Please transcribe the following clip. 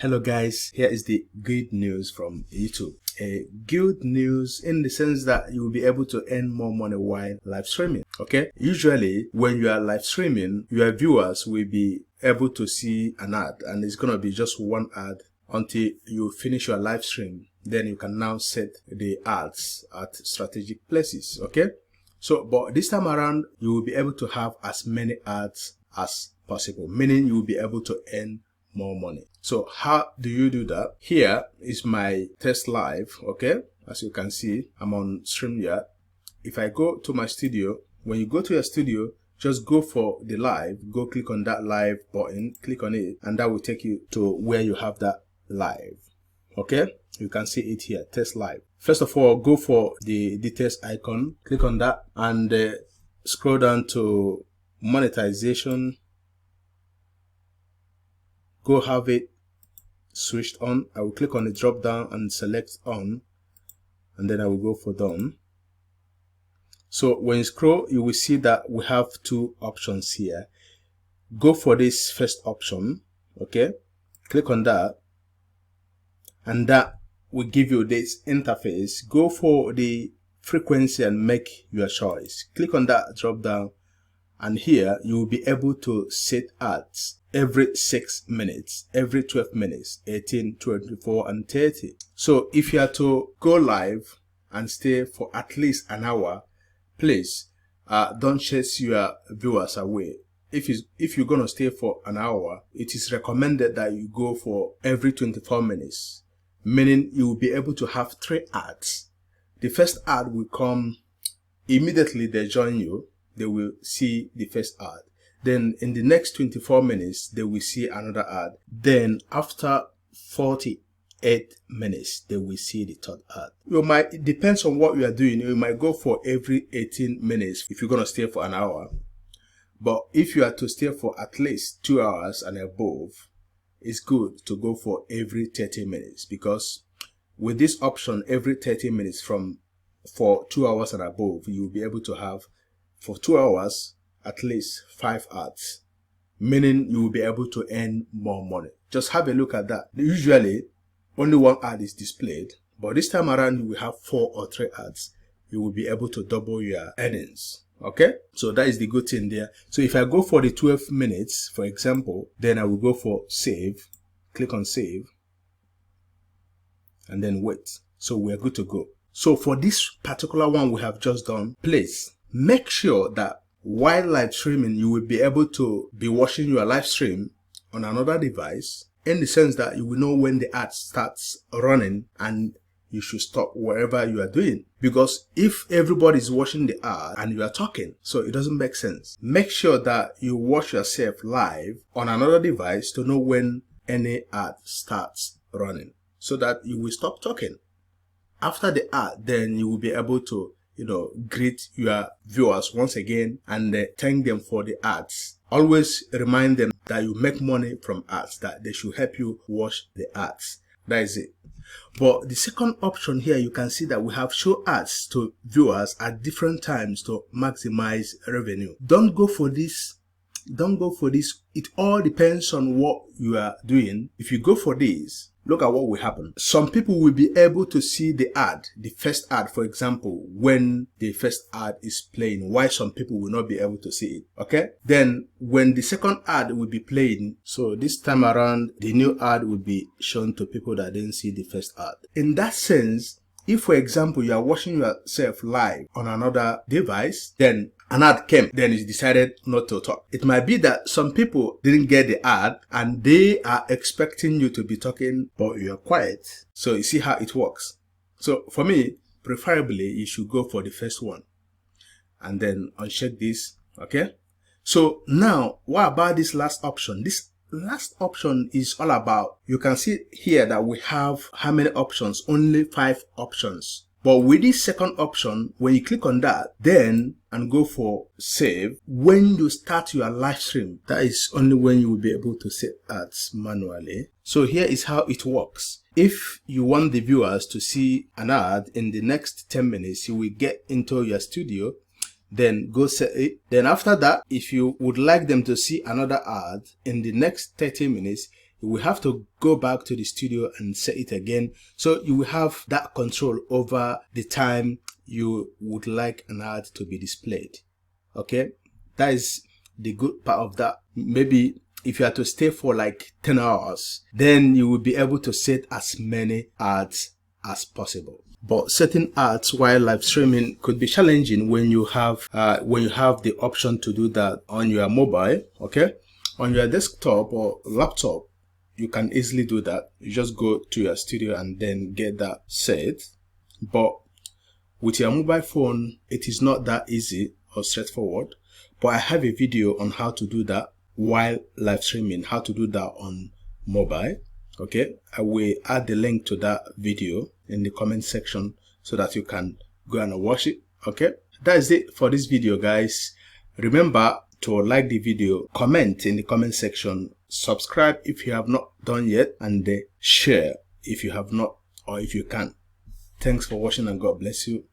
Hello guys, here is the good news from YouTube. Good news in the sense that you will be able to earn more money while live streaming. Okay, usually when you are live streaming, your viewers will be able to see an ad, and it's gonna be just one ad until you finish your live stream. Then you can now set the ads at strategic places. Okay, so but this time around you will be able to have as many ads as possible, meaning you will be able to earn more money. So how do you do that? Here is my test live. Okay, as you can see, I'm on StreamYard. If I go to my studio, when you go to your studio, just go for the live, go click on that live button, click on it, and that will take you to where you have that live. Okay, you can see it here, test live. First of all, go for the test icon, click on that, and scroll down to monetization. Go have it switched on. I will click on the drop down and select on, and then I will go for done. So when you scroll, you will see that we have two options here. Go for this first option. Okay, click on that, and that will give you this interface. Go for the frequency and make your choice. Click on that drop down, and here you will be able to set ads every 6 minutes, every 12 minutes, 18, 24, and 30. So if you are to go live and stay for at least an hour, please don't chase your viewers away. If you're going to stay for an hour, it is recommended that you go for every 24 minutes, meaning you will be able to have 3 ads. The first ad will come immediately they join you. They will see the first ad. Then in the next 24 minutes, they will see another ad. Then after 48 minutes, they will see the third ad. It depends on what you are doing. You might go for every 18 minutes if you're going to stay for an hour. But if you are to stay for at least 2 hours and above, it's good to go for every 30 minutes, because with this option, every 30 minutes for 2 hours and above, you will be able to have for 2 hours at least 5 ads, meaning you will be able to earn more money. Just have a look at that. Usually only 1 ad is displayed, but this time around you will have 4 or 3 ads. You will be able to double your earnings. Okay, so that is the good thing there. So if I go for the 12 minutes, for example, then I will go for save, click on save, and then wait. So we're good to go. So for this particular one we have just done, please make sure that while live streaming, you will be able to be watching your live stream on another device, in the sense that you will know when the ad starts running and you should stop wherever you are doing. Because if everybody is watching the ad and you are talking, so it doesn't make sense. Make sure that you watch yourself live on another device to know when any ad starts running, so that you will stop talking. After the ad, then you will be able to greet your viewers once again and thank them for the ads. Always remind them that you make money from ads, that they should help you watch the ads. That is it. But the second option here, you can see that we have show ads to viewers at different times to maximize revenue. Don't go for this. It all depends on what you are doing. If you go for this, look at what will happen. Some people will be able to see the ad, the first ad, for example, when the first ad is playing, while some people will not be able to see it. Okay? Then when the second ad will be playing, so this time around, the new ad will be shown to people that didn't see the first ad. In that sense, if, for example, you are watching yourself live on another device, then an ad came, then it's decided not to talk. It might be that some people didn't get the ad and they are expecting you to be talking, but you're quiet. So you see how it works. So for me, preferably, you should go for the first one and then uncheck this. Okay. So now, what about this last option? This last option is all about, you can see here that we have how many options? Only 5 options. But with this second option, when you click on that, then and go for save, when you start your live stream, that is only when you will be able to set ads manually. So here is how it works. If you want the viewers to see an ad in the next 10 minutes, you will get into your studio, then go set it. Then after that, if you would like them to see another ad in the next 30 minutes, you will have to go back to the studio and set it again. So you will have that control over the time you would like an ad to be displayed. Okay, that is the good part of that. Maybe if you are to stay for like 10 hours, then you will be able to set as many ads as possible. But setting ads while live streaming could be challenging when you have the option to do that on your mobile. Okay, on your desktop or laptop, you can easily do that. You just go to your studio and then get that set. But with your mobile phone, it is not that easy or straightforward. But I have a video on how to do that while live streaming, how to do that on mobile. Okay, I will add the link to that video in the comment section so that you can go and watch it. Okay, that is it for this video, guys. Remember to like the video, comment in the comment section, subscribe if you have not done yet, and share if you have not or if you can. Thanks for watching and God bless you.